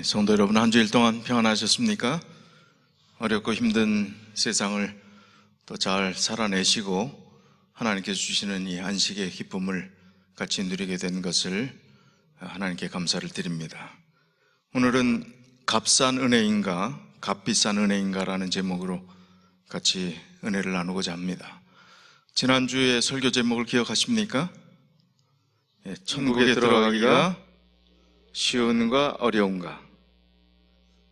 성도 여러분, 한 주일 동안 평안하셨습니까? 어렵고 힘든 세상을 또 잘 살아내시고 하나님께서 주시는 이 안식의 기쁨을 같이 누리게 된 것을 하나님께 감사를 드립니다. 오늘은 값싼 은혜인가 값비싼 은혜인가라는 제목으로 같이 은혜를 나누고자 합니다. 지난주에 설교 제목을 기억하십니까? 천국에 들어가기가 쉬운가 어려운가?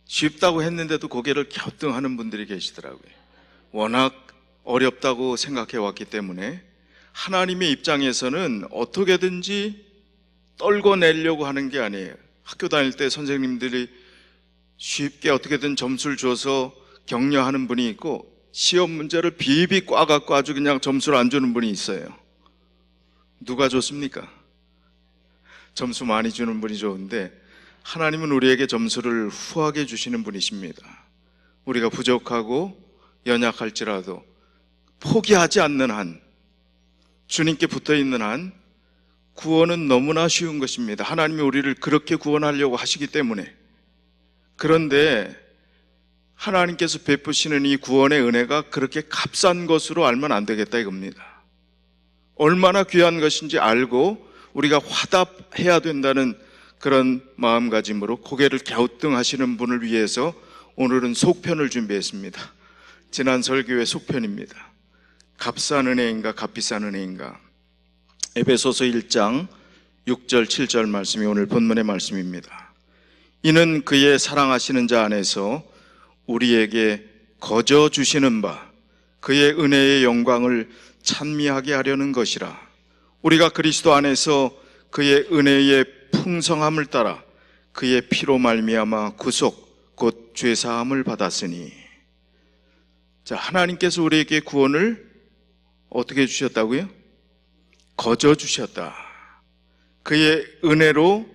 쉽다고 했는데도 고개를 갸우뚱하는 분들이 계시더라고요. 워낙 어렵다고 생각해 왔기 때문에 하나님의 입장에서는 어떻게든지 떨궈내려고 하는 게 아니에요. 학교 다닐 때 선생님들이 쉽게 어떻게든 점수를 줘서 격려하는 분이 있고, 시험 문제를 비비 꽈갖고 아주 그냥 점수를 안 주는 분이 있어요. 누가 좋습니까? 점수 많이 주는 분이 좋은데, 하나님은 우리에게 점수를 후하게 주시는 분이십니다. 우리가 부족하고 연약할지라도 포기하지 않는 한, 주님께 붙어있는 한 구원은 너무나 쉬운 것입니다. 하나님이 우리를 그렇게 구원하려고 하시기 때문에. 그런데 하나님께서 베푸시는 이 구원의 은혜가 그렇게 값싼 것으로 알면 안 되겠다 이겁니다. 얼마나 귀한 것인지 알고 우리가 화답해야 된다는 그런 마음가짐으로 고개를 갸우뚱하시는 분을 위해서 오늘은 속편을 준비했습니다. 지난 설교의 속편입니다. 값싼 은혜인가 값비싼 은혜인가? 에베소서 1장 6절 7절 말씀이 오늘 본문의 말씀입니다. 이는 그의 사랑하시는 자 안에서 우리에게 거저 주시는 바 그의 은혜의 영광을 찬미하게 하려는 것이라. 우리가 그리스도 안에서 그의 은혜의 풍성함을 따라 그의 피로 말미암아 구속 곧 죄사함을 받았으니. 자, 하나님께서 우리에게 구원을 어떻게 주셨다고요? 거저 주셨다. 그의 은혜로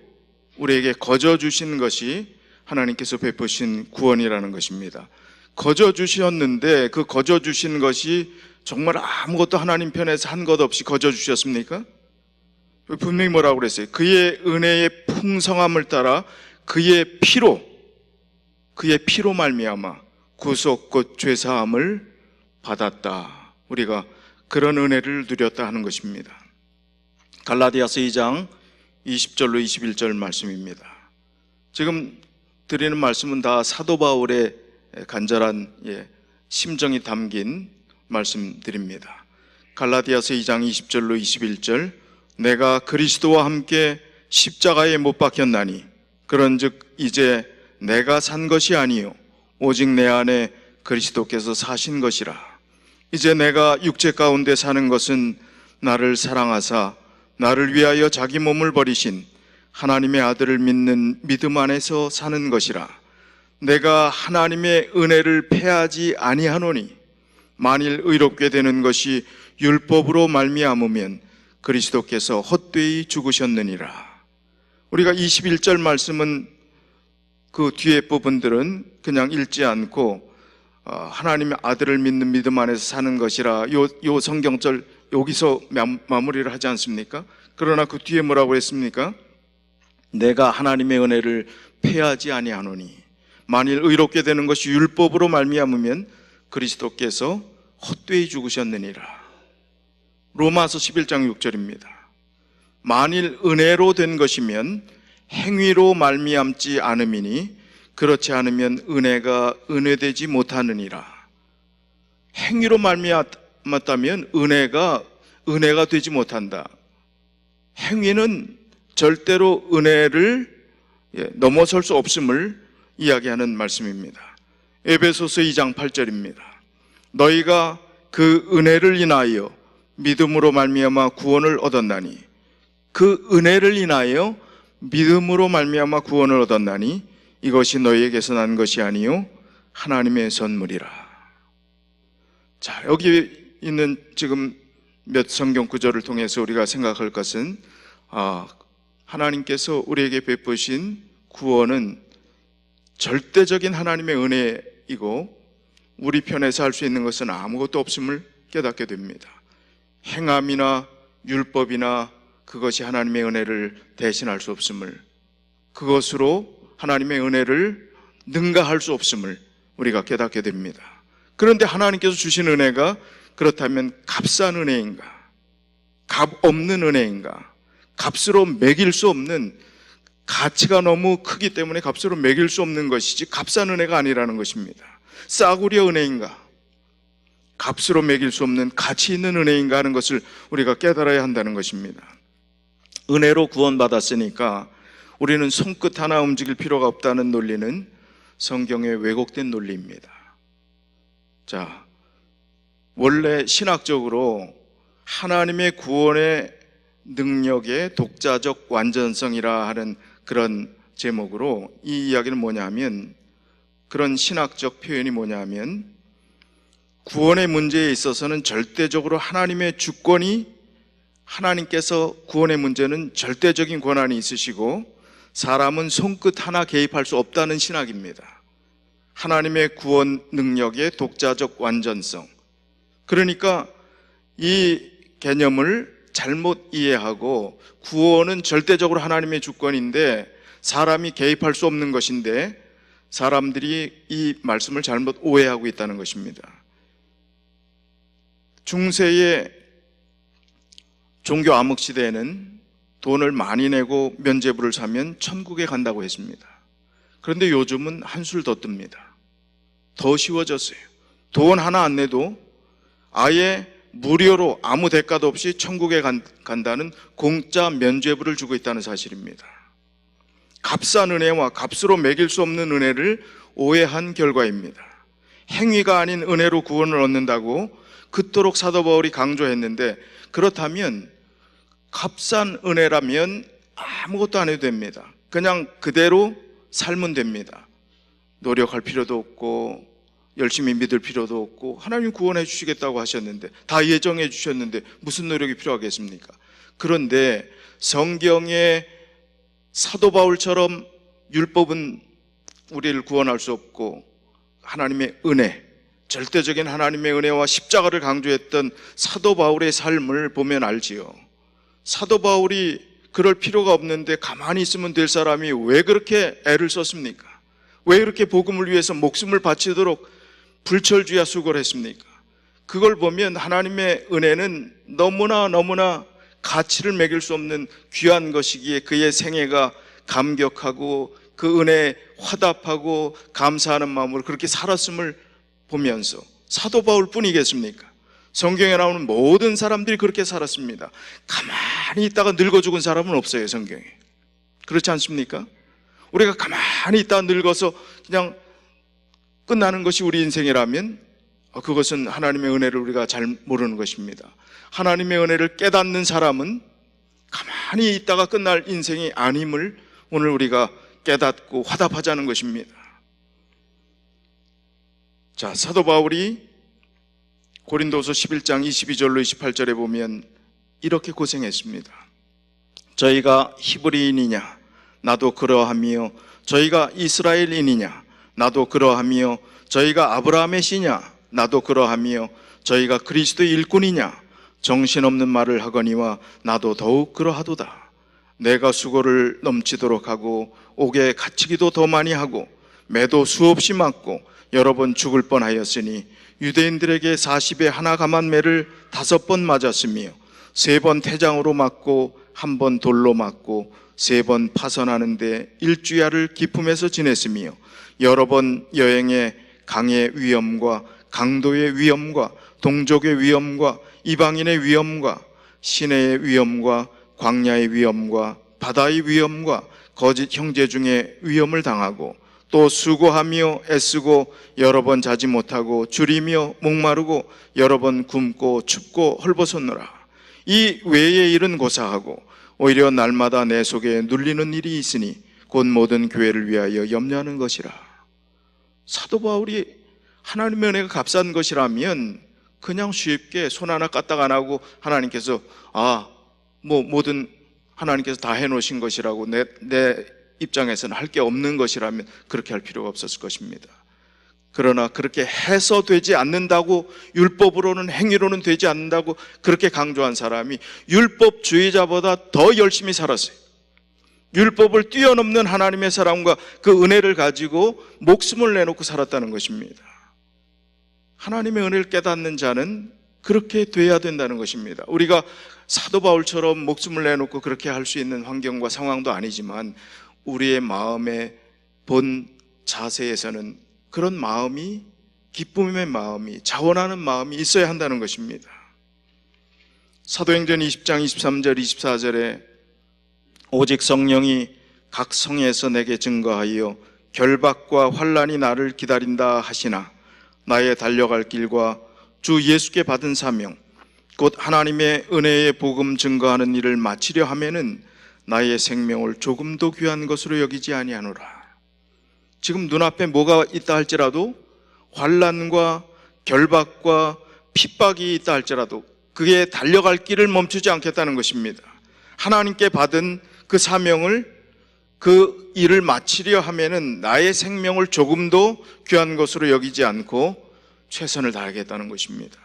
우리에게 거저 주신 것이 하나님께서 베푸신 구원이라는 것입니다. 거저 주셨는데 그 거저 주신 것이 정말 아무것도 하나님 편에서 한 것 없이 거저 주셨습니까? 분명히 뭐라고 그랬어요? 그의 은혜의 풍성함을 따라 그의 피로 말미암아 구속 곧 죄사함을 받았다. 우리가 그런 은혜를 누렸다 하는 것입니다. 갈라디아서 2장 20절로 21절 말씀입니다. 지금 드리는 말씀은 다 사도 바울의 간절한 심정이 담긴 말씀드립니다. 갈라디아서 2장 20절로 21절, 내가 그리스도와 함께 십자가에 못 박혔나니 그런즉 이제 내가 산 것이 아니요 오직 내 안에 그리스도께서 사신 것이라. 이제 내가 육체 가운데 사는 것은 나를 사랑하사 나를 위하여 자기 몸을 버리신 하나님의 아들을 믿는 믿음 안에서 사는 것이라. 내가 하나님의 은혜를 패하지 아니하노니 만일 의롭게 되는 것이 율법으로 말미암으면 그리스도께서 헛되이 죽으셨느니라. 우리가 21절 말씀은 그 뒤에 부분들은 그냥 읽지 않고 하나님의 아들을 믿는 믿음 안에서 사는 것이라 요 성경절 여기서 마무리를 하지 않습니까? 그러나 그 뒤에 뭐라고 했습니까? 내가 하나님의 은혜를 패하지 아니하노니 만일 의롭게 되는 것이 율법으로 말미암으면 그리스도께서 헛되이 죽으셨느니라. 로마서 11장 6절입니다. 만일 은혜로 된 것이면 행위로 말미암지 않음이니 그렇지 않으면 은혜가 은혜되지 못하느니라. 행위로 말미암았다면 은혜가 되지 못한다. 행위는 절대로 은혜를 넘어설 수 없음을 이야기하는 말씀입니다. 에베소서 2장 8절입니다. 너희가 그 은혜를 인하여 믿음으로 말미암아 구원을 얻었나니 그 은혜를 인하여 믿음으로 말미암아 구원을 얻었나니 이것이 너희에게서 난 것이 아니요 하나님의 선물이라. 자, 여기 있는 지금 몇 성경 구절을 통해서 우리가 생각할 것은 하나님께서 우리에게 베푸신 구원은 절대적인 하나님의 은혜이고 우리 편에서 할 수 있는 것은 아무것도 없음을 깨닫게 됩니다. 행함이나 율법이나 그것이 하나님의 은혜를 대신할 수 없음을, 그것으로 하나님의 은혜를 능가할 수 없음을 우리가 깨닫게 됩니다. 그런데 하나님께서 주신 은혜가 그렇다면 값싼 은혜인가? 값 없는 은혜인가? 값으로 매길 수 없는, 가치가 너무 크기 때문에 값으로 매길 수 없는 것이지 값싼 은혜가 아니라는 것입니다. 싸구려 은혜인가? 값으로 매길 수 없는 가치 있는 은혜인가 하는 것을 우리가 깨달아야 한다는 것입니다. 은혜로 구원받았으니까 우리는 손끝 하나 움직일 필요가 없다는 논리는 성경의 왜곡된 논리입니다. 자, 원래 신학적으로 하나님의 구원의 능력의 독자적 완전성이라 하는 그런 제목으로 이 이야기는 뭐냐면, 그런 신학적 표현이 뭐냐면, 구원의 문제에 있어서는 절대적으로 하나님의 주권이, 하나님께서 구원의 문제는 절대적인 권한이 있으시고 사람은 손끝 하나 개입할 수 없다는 신학입니다. 하나님의 구원 능력의 독자적 완전성. 그러니까 이 개념을 잘못 이해하고, 구원은 절대적으로 하나님의 주권인데 사람이 개입할 수 없는 것인데, 사람들이 이 말씀을 잘못 오해하고 있다는 것입니다. 중세의 종교 암흑 시대에는 돈을 많이 내고 면죄부를 사면 천국에 간다고 했습니다. 그런데 요즘은 한술 더 뜹니다. 더 쉬워졌어요. 돈 하나 안 내도 아예 무료로 아무 대가도 없이 천국에 간다는 공짜 면죄부를 주고 있다는 사실입니다. 값싼 은혜와 값으로 매길 수 없는 은혜를 오해한 결과입니다. 행위가 아닌 은혜로 구원을 얻는다고 그토록 사도 바울이 강조했는데, 그렇다면 값싼 은혜라면 아무것도 안 해도 됩니다. 그냥 그대로 살면 됩니다. 노력할 필요도 없고 열심히 믿을 필요도 없고, 하나님 구원해 주시겠다고 하셨는데, 다 예정해 주셨는데 무슨 노력이 필요하겠습니까? 그런데 성경의 사도 바울처럼 율법은 우리를 구원할 수 없고, 하나님의 은혜, 절대적인 하나님의 은혜와 십자가를 강조했던 사도 바울의 삶을 보면 알지요. 사도 바울이 그럴 필요가 없는데 가만히 있으면 될 사람이 왜 그렇게 애를 썼습니까? 왜 이렇게 복음을 위해서 목숨을 바치도록 불철주야 수고를 했습니까? 그걸 보면 하나님의 은혜는 너무나 가치를 매길 수 없는 귀한 것이기에 그의 생애가 감격하고 그 은혜에 화답하고 감사하는 마음으로 그렇게 살았음을 보면서, 사도 바울 뿐이겠습니까? 성경에 나오는 모든 사람들이 그렇게 살았습니다. 가만히 있다가 늙어 죽은 사람은 없어요, 성경에. 그렇지 않습니까? 우리가 가만히 있다가 늙어서 그냥 끝나는 것이 우리 인생이라면 그것은 하나님의 은혜를 우리가 잘 모르는 것입니다. 하나님의 은혜를 깨닫는 사람은 가만히 있다가 끝날 인생이 아님을 오늘 우리가 깨닫고 화답하자는 것입니다. 자, 사도 바울이 고린도서 11장 22절로 28절에 보면 이렇게 고생했습니다. 저희가 히브리인이냐? 나도 그러하며. 저희가 이스라엘인이냐? 나도 그러하며. 저희가 아브라함의 씨냐? 나도 그러하며. 저희가 그리스도의 일꾼이냐? 정신없는 말을 하거니와 나도 더욱 그러하도다. 내가 수고를 넘치도록 하고 옥에 갇히기도 더 많이 하고 매도 수없이 맞고 여러 번 죽을 뻔하였으니, 유대인들에게 40에 하나 감한 매를 5번 맞았으며 3번 태장으로 맞고 1번 돌로 맞고 3번 파선하는데 일주야를 기품에서 지냈으며, 여러 번 여행에 강의 위험과 강도의 위험과 동족의 위험과 이방인의 위험과 시내의 위험과 광야의 위험과 바다의 위험과 거짓 형제 중에 위험을 당하고, 또 수고하며 애쓰고 여러 번 자지 못하고 줄이며 목마르고 여러 번 굶고 춥고 헐벗었노라. 이 외의 일은 고사하고 오히려 날마다 내 속에 눌리는 일이 있으니 곧 모든 교회를 위하여 염려하는 것이라. 사도 바울이 하나님의 은혜가 값싼 것이라면 그냥 쉽게 손 하나 까딱 안 하고 하나님께서 모든 하나님께서 다 해놓으신 것이라고 내 입장에서는 할 게 없는 것이라면 그렇게 할 필요가 없었을 것입니다. 그러나 그렇게 해서 되지 않는다고, 율법으로는, 행위로는 되지 않는다고 그렇게 강조한 사람이 율법주의자보다 더 열심히 살았어요. 율법을 뛰어넘는 하나님의 사랑과 그 은혜를 가지고 목숨을 내놓고 살았다는 것입니다. 하나님의 은혜를 깨닫는 자는 그렇게 돼야 된다는 것입니다. 우리가 사도 바울처럼 목숨을 내놓고 그렇게 할 수 있는 환경과 상황도 아니지만 우리의 마음의 본 자세에서는 그런 마음이, 기쁨의 마음이, 자원하는 마음이 있어야 한다는 것입니다. 사도행전 20장 23절 24절에 오직 성령이 각 성에서 내게 증거하여 결박과 환난이 나를 기다린다 하시나 나의 달려갈 길과 주 예수께 받은 사명 곧 하나님의 은혜의 복음 증거하는 일을 마치려 하면은 나의 생명을 조금도 귀한 것으로 여기지 아니하노라. 지금 눈앞에 뭐가 있다 할지라도, 환난과 결박과 핍박이 있다 할지라도 그게 달려갈 길을 멈추지 않겠다는 것입니다. 하나님께 받은 그 사명을, 그 일을 마치려 하면은 나의 생명을 조금도 귀한 것으로 여기지 않고 최선을 다하겠다는 것입니다.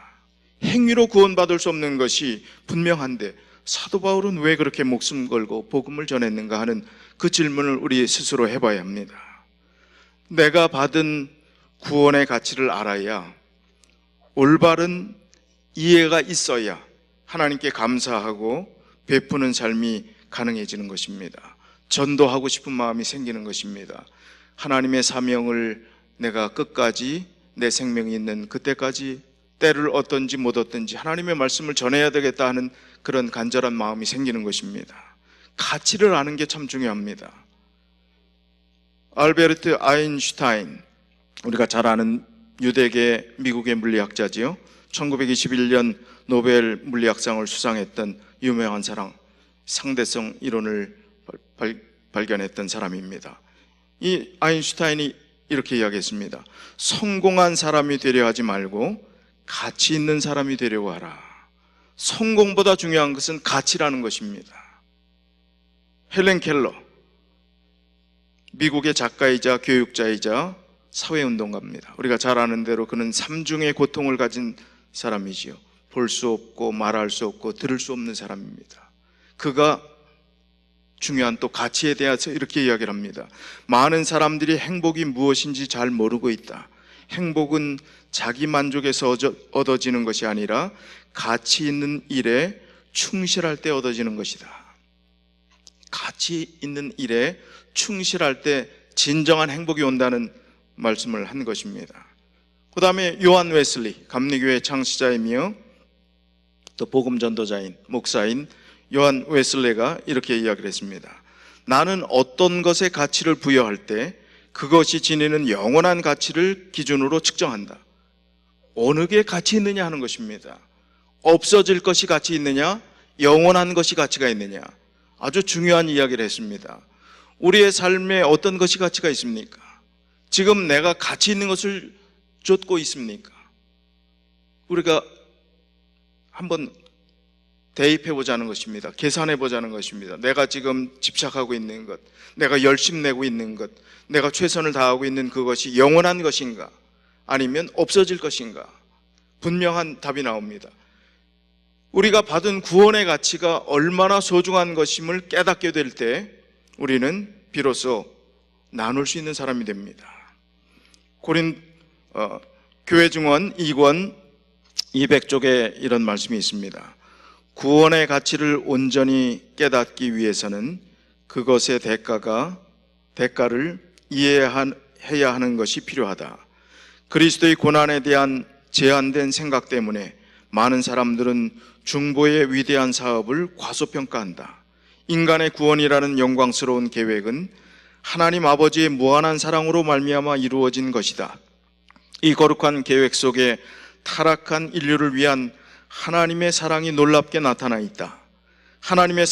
행위로 구원받을 수 없는 것이 분명한데 사도 바울은 왜 그렇게 목숨 걸고 복음을 전했는가 하는 그 질문을 우리 스스로 해봐야 합니다. 내가 받은 구원의 가치를 알아야, 올바른 이해가 있어야 하나님께 감사하고 베푸는 삶이 가능해지는 것입니다. 전도하고 싶은 마음이 생기는 것입니다. 하나님의 사명을 내가 끝까지, 내 생명이 있는 그때까지 때를 얻든지 못 얻든지 하나님의 말씀을 전해야 되겠다 하는 그런 간절한 마음이 생기는 것입니다. 가치를 아는 게 참 중요합니다. 알베르트 아인슈타인, 우리가 잘 아는 유대계 미국의 물리학자지요. 1921년 노벨 물리학상을 수상했던 유명한 사람, 상대성 이론을 발견했던 사람입니다. 이 아인슈타인이 이렇게 이야기했습니다. 성공한 사람이 되려 하지 말고 가치 있는 사람이 되려고 하라. 성공보다 중요한 것은 가치라는 것입니다. 헬렌 켈러, 미국의 작가이자 교육자이자 사회운동가입니다. 우리가 잘 아는 대로 그는 삼중의 고통을 가진 사람이지요. 볼 수 없고 말할 수 없고 들을 수 없는 사람입니다. 그가 중요한 또 가치에 대해서 이렇게 이야기를 합니다. 많은 사람들이 행복이 무엇인지 잘 모르고 있다. 행복은 자기 만족에서 얻어지는 것이 아니라 가치 있는 일에 충실할 때 얻어지는 것이다. 가치 있는 일에 충실할 때 진정한 행복이 온다는 말씀을 한 것입니다. 그 다음에 요한 웨슬리, 감리교회 창시자이며 또 복음 전도자인 목사인 요한 웨슬레가 이렇게 이야기를 했습니다. 나는 어떤 것에 가치를 부여할 때 그것이 지니는 영원한 가치를 기준으로 측정한다. 어느 게 가치 있느냐 하는 것입니다. 없어질 것이 가치 있느냐, 영원한 것이 가치가 있느냐, 아주 중요한 이야기를 했습니다. 우리의 삶에 어떤 것이 가치가 있습니까? 지금 내가 가치 있는 것을 쫓고 있습니까? 우리가 한번 대입해보자는 것입니다. 계산해보자는 것입니다. 내가 지금 집착하고 있는 것, 내가 열심 내고 있는 것, 내가 최선을 다하고 있는 그것이 영원한 것인가, 아니면 없어질 것인가? 분명한 답이 나옵니다. 우리가 받은 구원의 가치가 얼마나 소중한 것임을 깨닫게 될 때 우리는 비로소 나눌 수 있는 사람이 됩니다. 교회 증언 2권 200쪽에 이런 말씀이 있습니다. 구원의 가치를 온전히 깨닫기 위해서는 그것의 대가를 이해해야 하는 것이 필요하다. 그리스도의 고난에 대한 제한된 생각 때문에 많은 사람들은 중보의 위대한 사업을 과소평가한다. 인간의 구원이라는 영광스러운 계획은 하나님 아버지의 무한한 사랑으로 말미암아 이루어진 것이다. 이 거룩한 계획 속에 타락한 인류를 위한 하나님의 사랑이 놀랍게 나타나 있다. 하나님의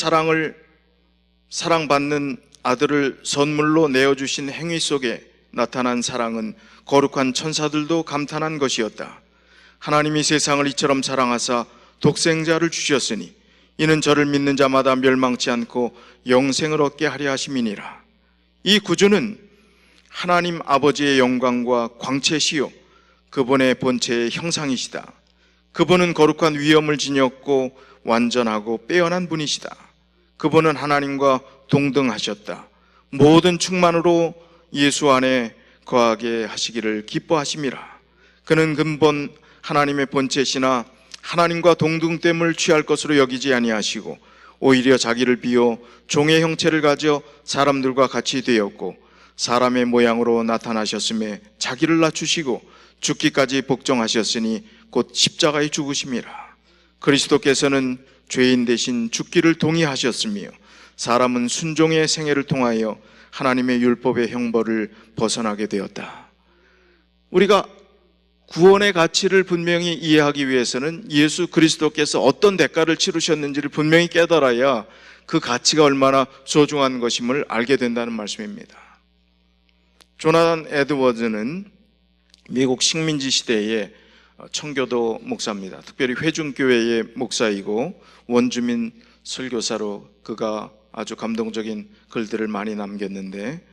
사랑받는 아들을 선물로 내어주신 행위 속에 나타난 사랑은 거룩한 천사들도 감탄한 것이었다. 하나님이 세상을 이처럼 사랑하사 독생자를 주셨으니 이는 저를 믿는 자마다 멸망치 않고 영생을 얻게 하려 하심이니라. 이 구주는 하나님 아버지의 영광과 광채시요 그분의 본체의 형상이시다. 그분은 거룩한 위엄을 지녔고 완전하고 빼어난 분이시다. 그분은 하나님과 모든 충만으로 예수 안에 거하게 하시기를 기뻐하심이라. 그는 근본 하나님의 본체시나 하나님과 동등됨을 취할 것으로 여기지 아니하시고 오히려 자기를 비워 종의 형체를 가져 사람들과 같이 되었고 사람의 모양으로 나타나셨음에 자기를 낮추시고 죽기까지 복종하셨으니 곧 십자가에 죽으심이라. 그리스도께서는 죄인 대신 죽기를 동의하셨으며 사람은 순종의 생애를 통하여 하나님의 율법의 형벌을 벗어나게 되었다. 우리가 구원의 가치를 분명히 이해하기 위해서는 예수 그리스도께서 어떤 대가를 치르셨는지를 분명히 깨달아야 그 가치가 얼마나 소중한 것임을 알게 된다는 말씀입니다. 조나단 에드워즈는 미국 식민지 시대의 청교도 목사입니다. 특별히 회중교회의 목사이고 원주민 설교사로 그가 아주 감동적인 글들을 많이 남겼는데,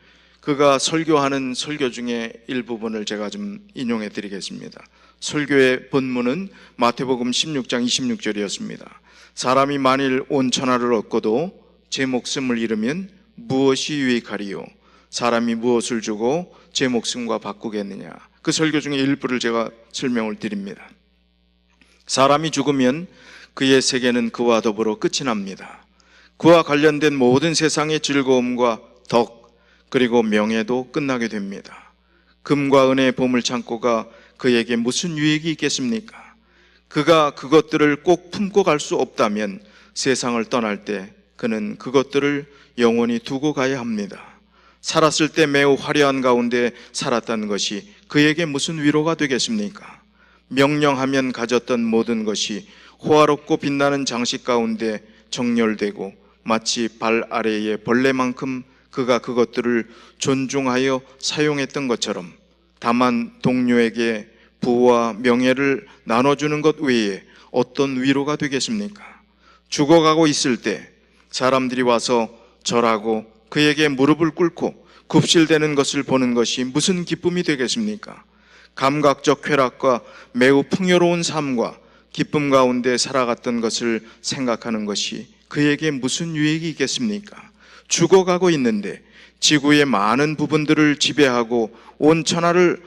그가 설교하는 설교 중에 일부분을 제가 좀 인용해 드리겠습니다. 설교의 본문은 마태복음 16장 26절이었습니다. 사람이 만일 온 천하를 얻고도 제 목숨을 잃으면 무엇이 유익하리요? 사람이 무엇을 주고 제 목숨과 바꾸겠느냐? 그 설교 중에 일부를 제가 설명을 드립니다. 사람이 죽으면 그의 세계는 그와 더불어 끝이 납니다. 그와 관련된 모든 세상의 즐거움과 덕 그리고 명예도 끝나게 됩니다. 금과 은의 보물창고가 그에게 무슨 유익이 있겠습니까? 그가 그것들을 꼭 품고 갈 수 없다면 세상을 떠날 때 그는 그것들을 영원히 두고 가야 합니다. 살았을 때 매우 화려한 가운데 살았다는 것이 그에게 무슨 위로가 되겠습니까? 명령하면 가졌던 모든 것이 호화롭고 빛나는 장식 가운데 정렬되고 마치 발 아래의 벌레만큼 그가 그것들을 존중하여 사용했던 것처럼, 다만 동료에게 부와 명예를 나눠주는 것 외에 어떤 위로가 되겠습니까? 죽어가고 있을 때 사람들이 와서 절하고 그에게 무릎을 꿇고 굽실대는 것을 보는 것이 무슨 기쁨이 되겠습니까? 감각적 쾌락과 매우 풍요로운 삶과 기쁨 가운데 살아갔던 것을 생각하는 것이 그에게 무슨 유익이 있겠습니까? 죽어가고 있는데 지구의 많은 부분들을 지배하고 온 천하를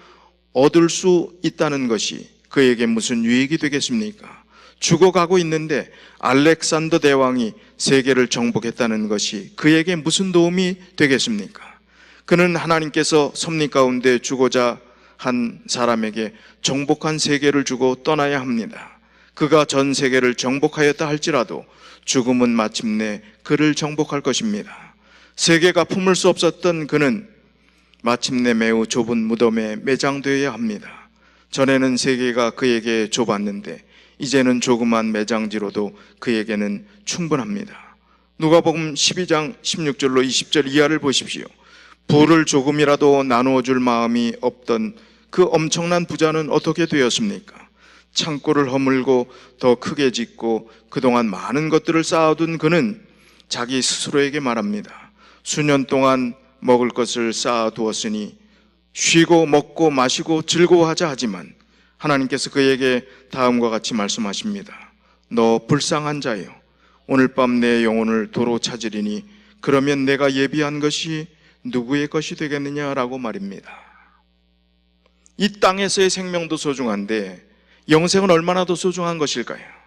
얻을 수 있다는 것이 그에게 무슨 유익이 되겠습니까? 죽어가고 있는데 알렉산더 대왕이 세계를 정복했다는 것이 그에게 무슨 도움이 되겠습니까? 그는 하나님께서 섭리 가운데 주고자 한 사람에게 정복한 세계를 주고 떠나야 합니다. 그가 전 세계를 정복하였다 할지라도 죽음은 마침내 그를 정복할 것입니다. 세계가 품을 수 없었던 그는 마침내 매우 좁은 무덤에 매장되어야 합니다. 전에는 세계가 그에게 좁았는데 이제는 조그만 매장지로도 그에게는 충분합니다. 누가복음 12장 16절로 20절 이하를 보십시오. 부를 조금이라도 나누어 줄 마음이 없던 그 엄청난 부자는 어떻게 되었습니까? 창고를 허물고 더 크게 짓고 그동안 많은 것들을 쌓아둔 그는 자기 스스로에게 말합니다. 수년 동안 먹을 것을 쌓아두었으니 쉬고 먹고 마시고 즐거워하자 하지만 하나님께서 그에게 다음과 같이 말씀하십니다. 너 불쌍한 자여, 오늘 밤 내 영혼을 도로 찾으리니 그러면 내가 예비한 것이 누구의 것이 되겠느냐라고 말입니다. 이 땅에서의 생명도 소중한데 영생은 얼마나 더 소중한 것일까요?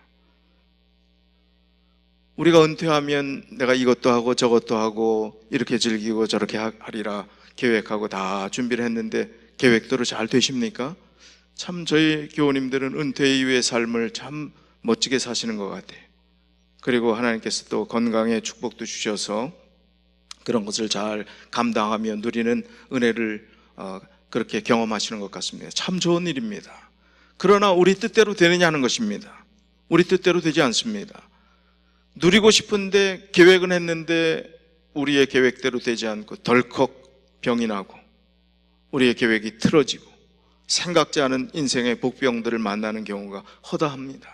우리가 은퇴하면 내가 이것도 하고 저것도 하고 이렇게 즐기고 저렇게 하리라 계획하고 다 준비를 했는데 계획대로 잘 되십니까? 참 저희 교우님들은 은퇴 이후의 삶을 참 멋지게 사시는 것 같아요. 그리고 하나님께서 또 건강의 축복도 주셔서 그런 것을 잘 감당하며 누리는 은혜를 그렇게 경험하시는 것 같습니다. 참 좋은 일입니다. 그러나 우리 뜻대로 되느냐는 것입니다. 우리 뜻대로 되지 않습니다. 누리고 싶은데 계획은 했는데 우리의 계획대로 되지 않고 덜컥 병이 나고 우리의 계획이 틀어지고 생각지 않은 인생의 복병들을 만나는 경우가 허다합니다.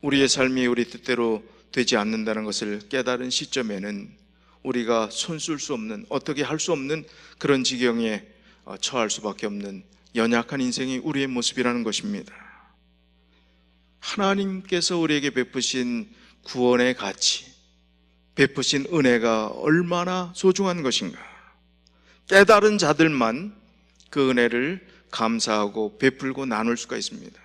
우리의 삶이 우리 뜻대로 되지 않는다는 것을 깨달은 시점에는 우리가 손쓸 수 없는, 어떻게 할 수 없는 그런 지경에 처할 수밖에 없는 연약한 인생이 우리의 모습이라는 것입니다. 하나님께서 우리에게 베푸신 구원의 가치, 베푸신 은혜가 얼마나 소중한 것인가. 깨달은 자들만 그 은혜를 감사하고 베풀고 나눌 수가 있습니다.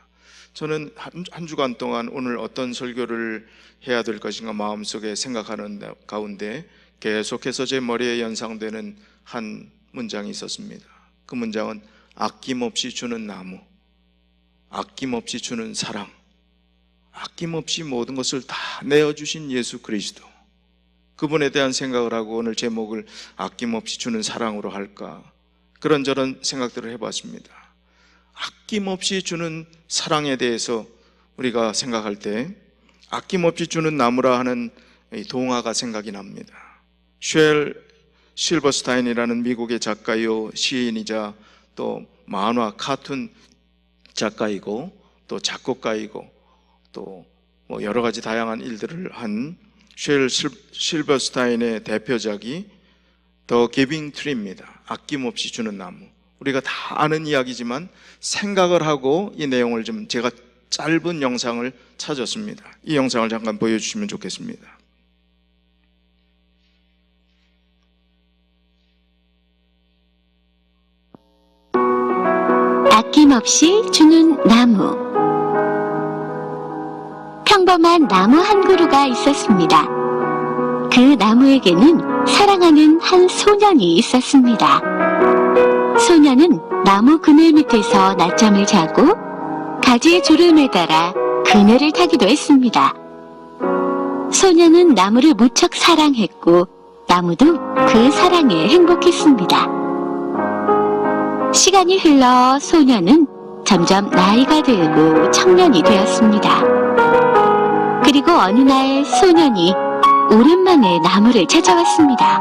저는 한 주간 동안 오늘 어떤 설교를 해야 될 것인가 마음속에 생각하는 가운데 계속해서 제 머리에 연상되는 한 문장이 있었습니다. 그 문장은 아낌없이 주는 나무, 아낌없이 주는 사랑, 아낌없이 모든 것을 다 내어주신 예수 그리스도, 그분에 대한 생각을 하고 오늘 제목을 아낌없이 주는 사랑으로 할까, 그런저런 생각들을 해봤습니다. 아낌없이 주는 사랑에 대해서 우리가 생각할 때 아낌없이 주는 나무라 하는 동화가 생각이 납니다. 쉘 실버스타인이라는 미국의 작가요 시인이자 또 만화 카툰 작가이고 또 작곡가이고 또 뭐 여러 가지 다양한 일들을 한 쉘 실버스타인의 대표작이 더 기빙 트리입니다. 아낌없이 주는 나무. 우리가 다 아는 이야기지만 생각을 하고 이 내용을 좀 제가 짧은 영상을 찾았습니다. 이 영상을 잠깐 보여주시면 좋겠습니다. 아낌없이 주는 나무. 평범한 나무 한 그루가 있었습니다. 그 나무에게는 사랑하는 한 소년이 있었습니다. 소년은 나무 그늘 밑에서 낮잠을 자고 가지에 줄을 매달아 그늘을 타기도 했습니다. 소년은 나무를 무척 사랑했고 나무도 그 사랑에 행복했습니다. 시간이 흘러 소년은 점점 나이가 들고 청년이 되었습니다. 그리고 어느 날 소년이 오랜만에 나무를 찾아왔습니다.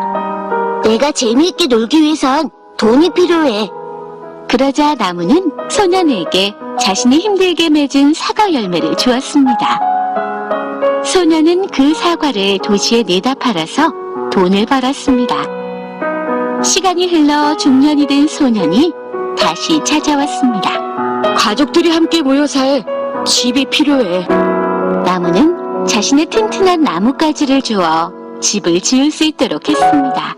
내가 재미있게 놀기 위해선 돈이 필요해. 그러자 나무는 소년에게 자신이 힘들게 맺은 사과 열매를 주었습니다. 소년은 그 사과를 도시에 내다 팔아서 돈을 벌었습니다. 시간이 흘러 중년이 된 소년이 다시 찾아왔습니다. 가족들이 함께 모여 살 집이 필요해. 나무는 자신의 튼튼한 나뭇가지를 주어 집을 지을 수 있도록 했습니다.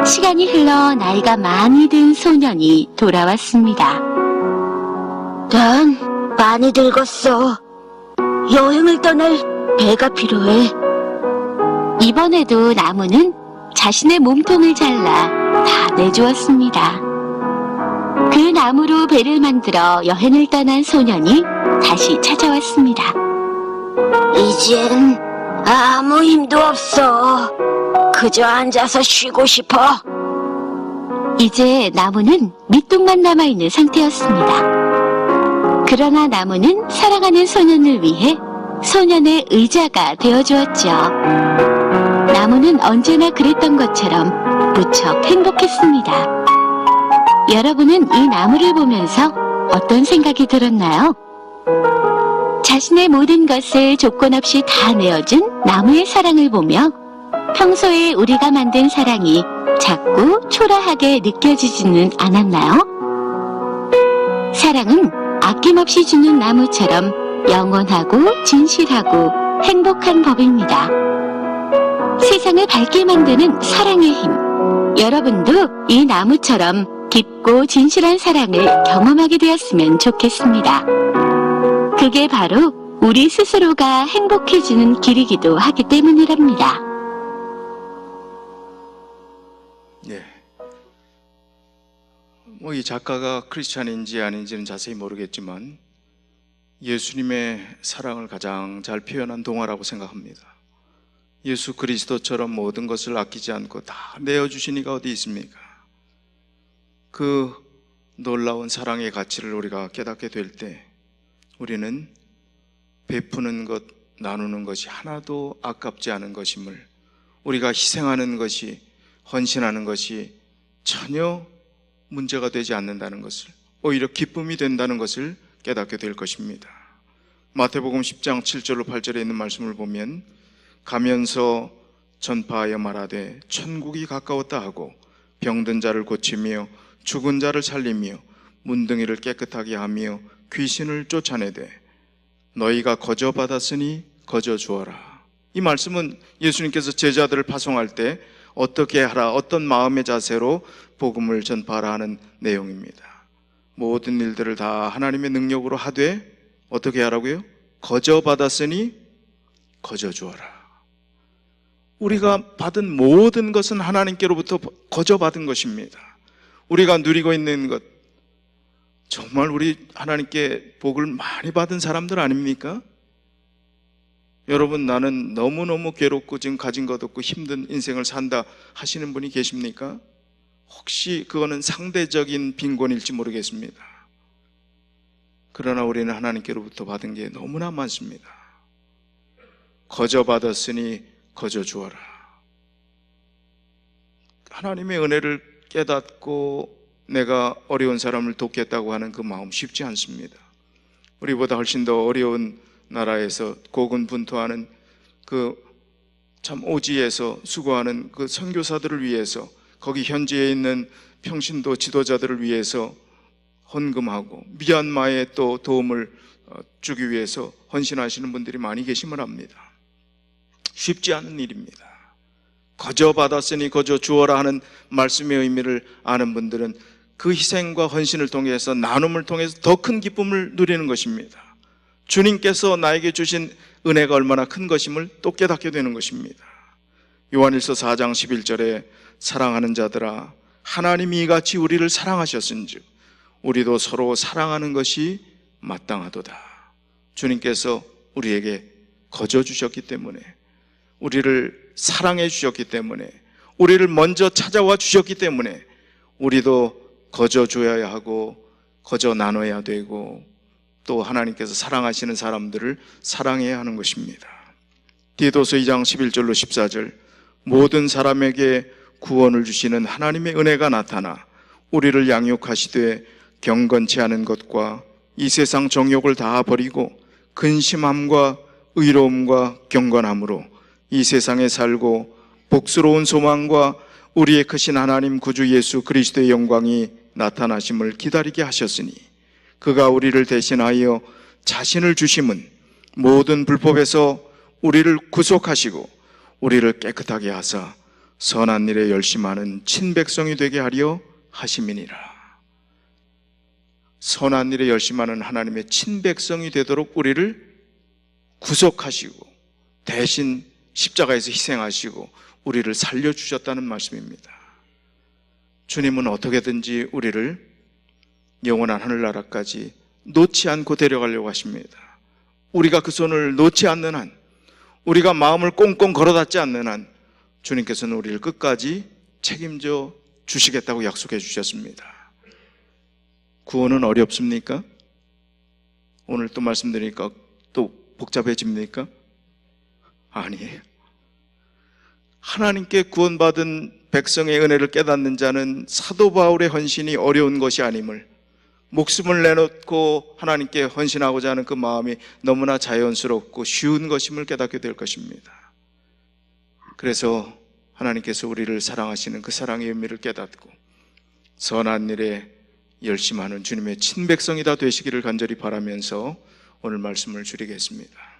시간이 흘러 나이가 많이 든 소년이 돌아왔습니다. 난 많이 늙었어. 여행을 떠날 배가 필요해. 이번에도 나무는 자신의 몸통을 잘라 다 내주었습니다. 그 나무로 배를 만들어 여행을 떠난 소년이 다시 찾아왔습니다. 이젠 아무 힘도 없어. 그저 앉아서 쉬고 싶어. 이제 나무는 밑둥만 남아있는 상태였습니다. 그러나 나무는 사랑하는 소년을 위해 소년의 의자가 되어주었죠. 나무는 언제나 그랬던 것처럼 무척 행복했습니다. 여러분은 이 나무를 보면서 어떤 생각이 들었나요? 자신의 모든 것을 조건 없이 다 내어준 나무의 사랑을 보며 평소에 우리가 만든 사랑이 자꾸 초라하게 느껴지지는 않았나요? 사랑은 아낌없이 주는 나무처럼 영원하고 진실하고 행복한 법입니다. 세상을 밝게 만드는 사랑의 힘. 여러분도 이 나무처럼 깊고 진실한 사랑을 경험하게 되었으면 좋겠습니다. 그게 바로 우리 스스로가 행복해지는 길이기도 하기 때문이랍니다. 네. 이 작가가 크리스찬인지 아닌지는 자세히 모르겠지만 예수님의 사랑을 가장 잘 표현한 동화라고 생각합니다. 예수 그리스도처럼 모든 것을 아끼지 않고 다 내어주신 이가 어디 있습니까? 그 놀라운 사랑의 가치를 우리가 깨닫게 될 때 우리는 베푸는 것, 나누는 것이 하나도 아깝지 않은 것임을, 우리가 희생하는 것이, 헌신하는 것이 전혀 문제가 되지 않는다는 것을, 오히려 기쁨이 된다는 것을 깨닫게 될 것입니다. 마태복음 10장 7절로 8절에 있는 말씀을 보면 가면서 전파하여 말하되 천국이 가까웠다 하고 병든 자를 고치며 죽은 자를 살리며 문둥이를 깨끗하게 하며 귀신을 쫓아내되 너희가 거저 받았으니 거저 주어라. 이 말씀은 예수님께서 제자들을 파송할 때 어떻게 하라, 어떤 마음의 자세로 복음을 전파하라 하는 내용입니다. 모든 일들을 다 하나님의 능력으로 하되 어떻게 하라고요? 거저 받았으니 거저 주어라. 우리가 받은 모든 것은 하나님께로부터 거저 받은 것입니다. 우리가 누리고 있는 것, 정말 우리 하나님께 복을 많이 받은 사람들 아닙니까? 여러분, 나는 너무너무 괴롭고 지금 가진 것 없고 힘든 인생을 산다 하시는 분이 계십니까? 혹시 그거는 상대적인 빈곤일지 모르겠습니다. 그러나 우리는 하나님께로부터 받은 게 너무나 많습니다. 거저 받았으니 거저 주어라. 하나님의 은혜를 깨닫고 내가 어려운 사람을 돕겠다고 하는 그 마음 쉽지 않습니다. 우리보다 훨씬 더 어려운 나라에서 고군분투하는 그 참 오지에서 수고하는 그 선교사들을 위해서, 거기 현지에 있는 평신도 지도자들을 위해서 헌금하고 미얀마에 또 도움을 주기 위해서 헌신하시는 분들이 많이 계심을 압니다. 쉽지 않은 일입니다. 거저 받았으니 거저 주어라 하는 말씀의 의미를 아는 분들은 그 희생과 헌신을 통해서, 나눔을 통해서 더 큰 기쁨을 누리는 것입니다. 주님께서 나에게 주신 은혜가 얼마나 큰 것임을 또 깨닫게 되는 것입니다. 요한일서 4장 11절에 사랑하는 자들아, 하나님이 이같이 우리를 사랑하셨은즉 우리도 서로 사랑하는 것이 마땅하도다. 주님께서 우리에게 거저 주셨기 때문에, 우리를 사랑해 주셨기 때문에, 우리를 먼저 찾아와 주셨기 때문에 우리도 거저 줘야 하고 거저 나눠야 되고 또 하나님께서 사랑하시는 사람들을 사랑해야 하는 것입니다. 디도서 2장 11절로 14절, 모든 사람에게 구원을 주시는 하나님의 은혜가 나타나 우리를 양육하시되 경건치 않은 것과 이 세상 정욕을 다 버리고 근심함과 의로움과 경건함으로 이 세상에 살고 복스러운 소망과 우리의 크신 하나님 구주 예수 그리스도의 영광이 나타나심을 기다리게 하셨으니 그가 우리를 대신하여 자신을 주심은 모든 불법에서 우리를 구속하시고 우리를 깨끗하게 하사 선한 일에 열심하는 친백성이 되게 하려 하심이니라. 선한 일에 열심하는 하나님의 친백성이 되도록 우리를 구속하시고 대신 십자가에서 희생하시고 우리를 살려주셨다는 말씀입니다. 주님은 어떻게든지 우리를 영원한 하늘나라까지 놓지 않고 데려가려고 하십니다. 우리가 그 손을 놓지 않는 한, 우리가 마음을 꽁꽁 걸어닫지 않는 한 주님께서는 우리를 끝까지 책임져 주시겠다고 약속해 주셨습니다. 구원은 어렵습니까? 오늘 또 말씀드리니까 또 복잡해집니까? 아니에요. 하나님께 구원받은 백성의 은혜를 깨닫는 자는 사도 바울의 헌신이 어려운 것이 아님을, 목숨을 내놓고 하나님께 헌신하고자 하는 그 마음이 너무나 자연스럽고 쉬운 것임을 깨닫게 될 것입니다. 그래서 하나님께서 우리를 사랑하시는 그 사랑의 의미를 깨닫고 선한 일에 열심하는 주님의 친백성이 다 되시기를 간절히 바라면서 오늘 말씀을 줄이겠습니다.